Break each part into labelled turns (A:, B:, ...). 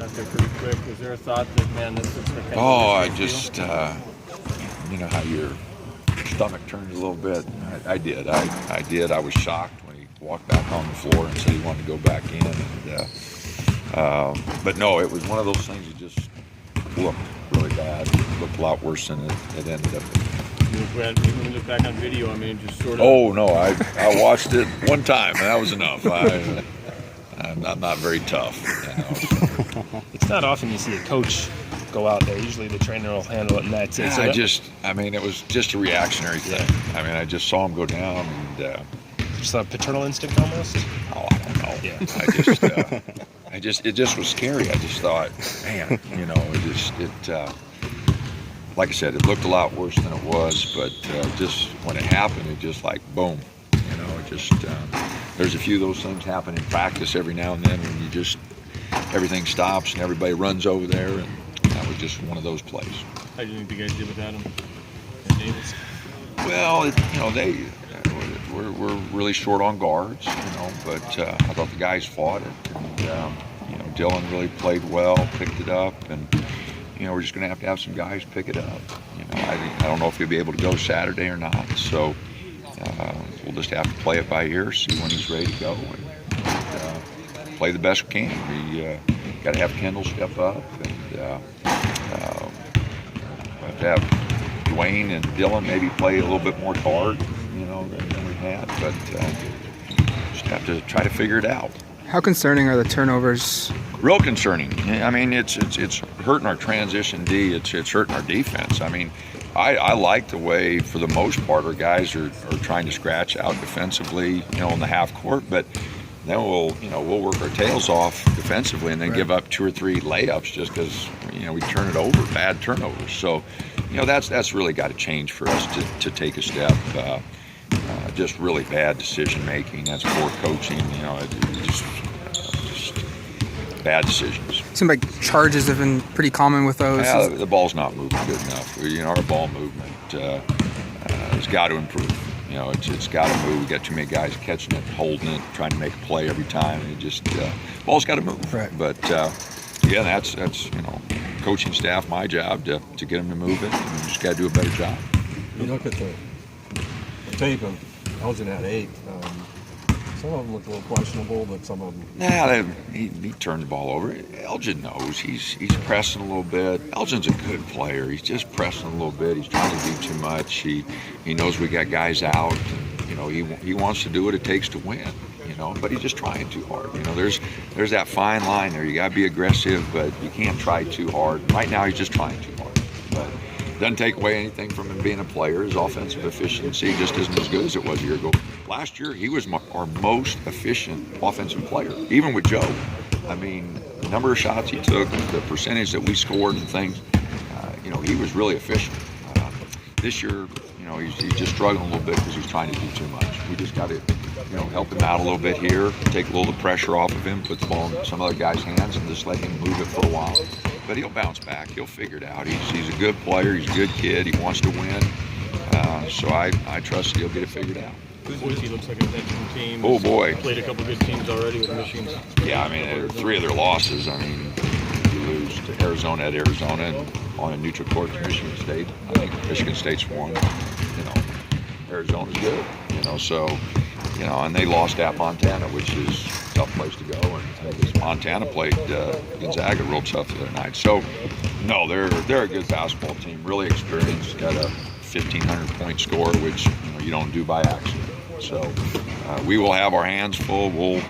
A: got there pretty quick. Was there a thought that, man, this is the kind
B: I just, you know how your stomach turns a little bit? I did. I did. I was shocked when he walked back on the floor and said he wanted to go back in. But no, it was one of those things that just looked really bad. It looked a lot worse than it ended up.
A: When you look back on video, I mean, just sort of.
B: Oh no, I watched it one time and that was enough. I'm not very tough. You know.
C: It's not often you see a coach go out there. Usually the trainer will handle it, and that's it. So
B: it was just a reactionary thing. I mean, I just saw him go down, and
C: just a paternal instinct almost.
B: Oh, I don't know. Yeah. It just was scary. I just thought, man, you know, like I said, it looked a lot worse than it was, but just when it happened, it just like boom, you know, it just. There's a few of those things happen in practice every now and then when you just everything stops and everybody runs over there, and that was just one of those plays.
A: How do you think the guys did with Adam and Davis?
B: Well, you know, we're really short on guards, you know, but I thought the guys fought it, and you know, Dylan really played well, picked it up, and you know, we're just going to have some guys pick it up. You know, I don't know if he'll be able to go Saturday or not, so we'll just have to play it by ear, see when he's ready to go, and play the best we can. We got to have Kendall step up, and have to have Dwayne and Dylan maybe play a little bit more guard, you know, than we had, but just have to try to figure it out.
D: How concerning are the turnovers?
B: Real concerning. I mean, it's hurting our transition D. It's hurting our defense. I mean, I like the way, for the most part, our guys are trying to scratch out defensively, you know, in the half court. But then we'll work our tails off defensively, and then give up 2 or 3 layups just because, you know, we turn it over, bad turnovers. So, you know, that's really got to change for us to take a step. Just really bad decision making. That's poor coaching. You know, just bad decisions.
D: Seems like charges have been pretty common with those.
B: Yeah, the ball's not moving good enough. You know, our ball movement has got to improve. You know, it's got to move. We got too many guys catching it, holding it, trying to make a play every time. And it just ball's got to move.
D: Right.
B: But yeah, that's you know, coaching staff, my job to get them to move it. And we just got to do a better job.
E: You look at the tape of Elgin had 8. Some of them looked a little questionable, but some of them.
B: Yeah, he turned the ball over. Elgin knows he's pressing a little bit. Elgin's a good player. He's just pressing a little bit. He's trying to do too much. He knows we got guys out. And, you know, he wants to do what it takes to win. You know, but he's just trying too hard. You know, there's that fine line there. You got to be aggressive, but you can't try too hard. Right now, he's just trying too hard. But doesn't take away anything from him being a player. His offensive efficiency just isn't as good as it was a year ago. Last year, he was our most efficient offensive player, even with Joe. I mean, the number of shots he took, the percentage that we scored and things, you know, he was really efficient. This year, you know, he's just struggling a little bit because he's trying to do too much. We just got to, you know, help him out a little bit here, take a little of the pressure off of him, put the ball in some other guy's hands, and just let him move it for a while. But he'll bounce back. He'll figure it out. He's a good player. He's a good kid. He wants to win. So I trust he'll get it figured out.
A: Boise looks like a veteran team.
B: Oh, boy.
A: Played a couple good teams already with Michigan.
B: Yeah, I mean, 3 of their losses. I mean, you lose to Arizona at Arizona and on a neutral court to Michigan State. I think Michigan State's won. You know, Arizona's good. You know, so, you know, and they lost at Montana, which is a tough place to go. And Montana played Gonzaga real tough the other night. So, no, they're a good basketball team, really experienced, got a 1,500-point score, which, you know, you don't do by accident. So we will have our hands full. We'll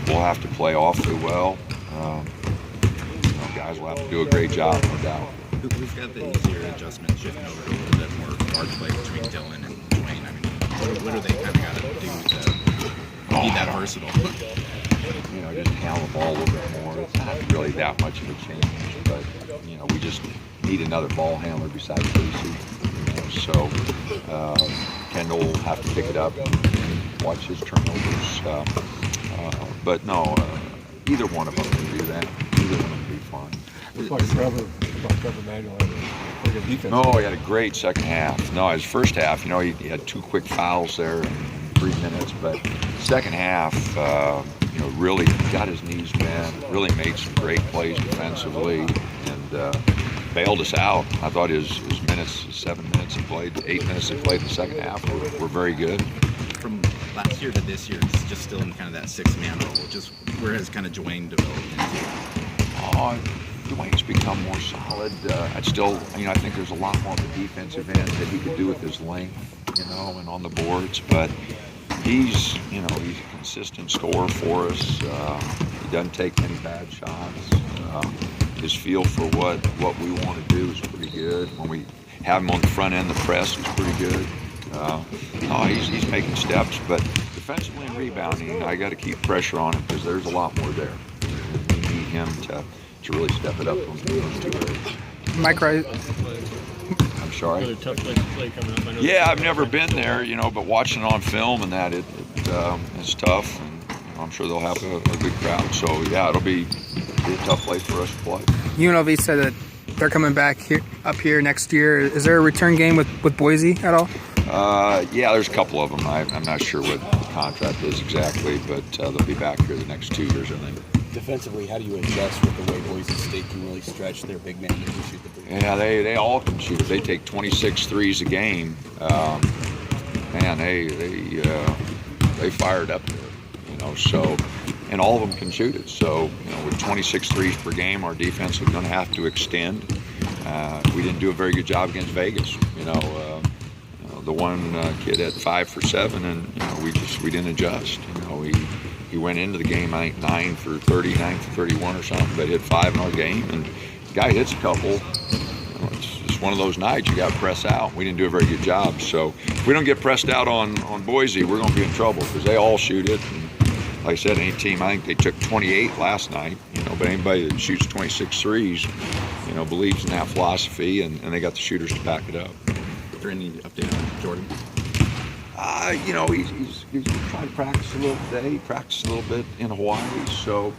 B: have to play awfully well. You know, guys will have to do a great job, no doubt.
F: Who's got the easier adjustment shifting over to a little bit more guard play between Dylan and Dwayne? I mean, what do they kind of got to do to be that versatile?
B: You know, just handle the ball a little bit more. It's not really that much of a change, but, you know, we just need another ball handler besides Casey. You know, so Kendall will have to pick it up and watch his turnovers. But no, either one of them can do that. Either one would be fine.
E: Looks like Trevor Manuel had a pretty good defense.
B: No, he had a great second half. No, his first half, you know, he had 2 quick fouls there in 3 minutes. But second half, you know, really got his knees bent, really made some great plays defensively, and bailed us out. I thought his minutes, 7 minutes he played, 8 minutes he played in the second half were very good.
F: From last year to this year, it's just still in kind of that six-man role. Just where has kind of Dwayne developed into?
B: Dwayne's become more solid. I think there's a lot more of a defensive end that he could do with his length, and on the boards. But he's a consistent scorer for us. He doesn't take many bad shots. His feel for what we want to do is pretty good. When we have him on the front end, the press is pretty good. He's making steps, but defensively and rebounding, I got to keep pressure on him because there's a lot more there. We need him to really step it up on those two areas.
D: Mike Rice.
B: I'm sorry.
A: Another tough place to play coming up. I know
B: Yeah, I've never been there, but watching it on film and that, it's tough. And I'm sure they'll have a good crowd. So yeah, it'll be a tough place for us to play.
D: UNLV said that they're coming back up here next year. Is there a return game with Boise at all?
B: Yeah, there's a couple of them. I'm not sure what the contract is exactly, but they'll be back here the next 2 years, I think.
G: Defensively, how do you adjust with the way Boise State can really stretch their big man to shoot the three?
B: Yeah, they all can shoot. They take 26 threes a game. Man, they fired up there, So, and all of them can shoot it. So, with 26 threes per game, our defense is going to have to extend. We didn't do a very good job against Vegas. The one kid had 5 for 7, and we didn't adjust. He went into the game, I think 9 for 30, 9 for 31 or something, but hit 5 in our game. And the guy hits a couple. It's just one of those nights you got to press out. We didn't do a very good job. So if we don't get pressed out on Boise, we're going to be in trouble because they all shoot it. And like I said, any team, I think they took 28 last night. But anybody that shoots 26 threes, believes in that philosophy, and they got the shooters to back it up.
F: Is there any update on Jordan?
B: He's trying to practice a little today. He practiced a little bit in Hawaii, so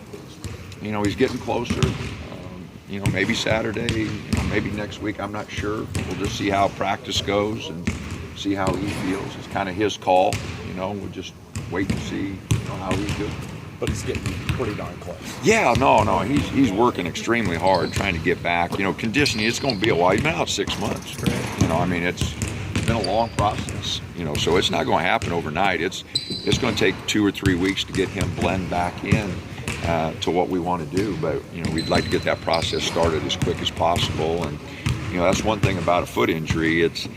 B: he's getting closer. Maybe Saturday, maybe next week. I'm not sure. We'll just see how practice goes and see how he feels. It's kind of his call. We'll just wait and see how he's doing.
G: But he's getting pretty darn close.
B: Yeah, no. He's working extremely hard trying to get back. Conditioning, it's going to be a while. He's been out 6 months. Right. It's been a long process. So it's not going to happen overnight. It's going to take 2 or 3 weeks to get him blend back in to what we want to do. But we'd like to get that process started as quick as possible. And that's one thing about a foot injury. It's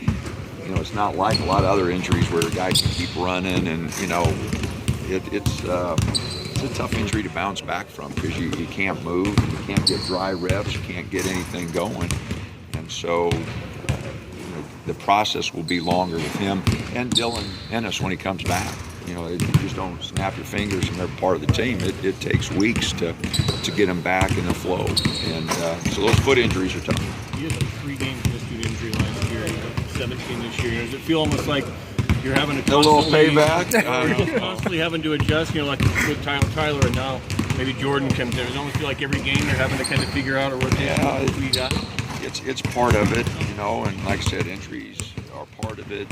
B: it's not like a lot of other injuries where a guy can keep running, and it's a tough injury to bounce back from because you can't move, you can't get dry reps, you can't get anything going. And so the process will be longer with him and Dylan Ennis when he comes back. You just don't snap your fingers and they're part of the team. It takes weeks to get them back in the flow. And so those foot injuries are tough.
A: You had 3 games missed due to injury last year. You got 17 this year. Does it feel almost like you're having to
B: a little payback?
A: Constantly having to adjust, like with Tyler and now maybe Jordan comes in. Does it almost feel like every game they're having to kind of figure out a rotation what we got?
B: It's part of it, and like I said, injuries are part of it.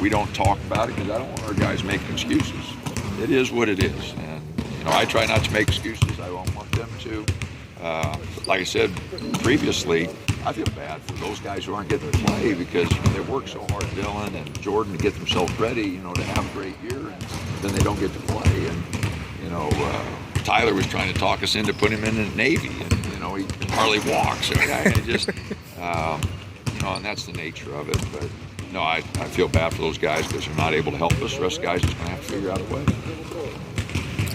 B: We don't talk about it because I don't want our guys making excuses. It is what it is, and I try not to make excuses. I don't want them to. Like I said previously, I feel bad for those guys who aren't getting to play because they work so hard, Dylan and Jordan, to get themselves ready, to have a great year, and then they don't get to play. And Tyler was trying to talk us into putting him in the Navy, and he can hardly walk. So I just, and that's the nature of it. But no, I feel bad for those guys because they're not able to help us. The rest of the guys are just going to have to figure out a way.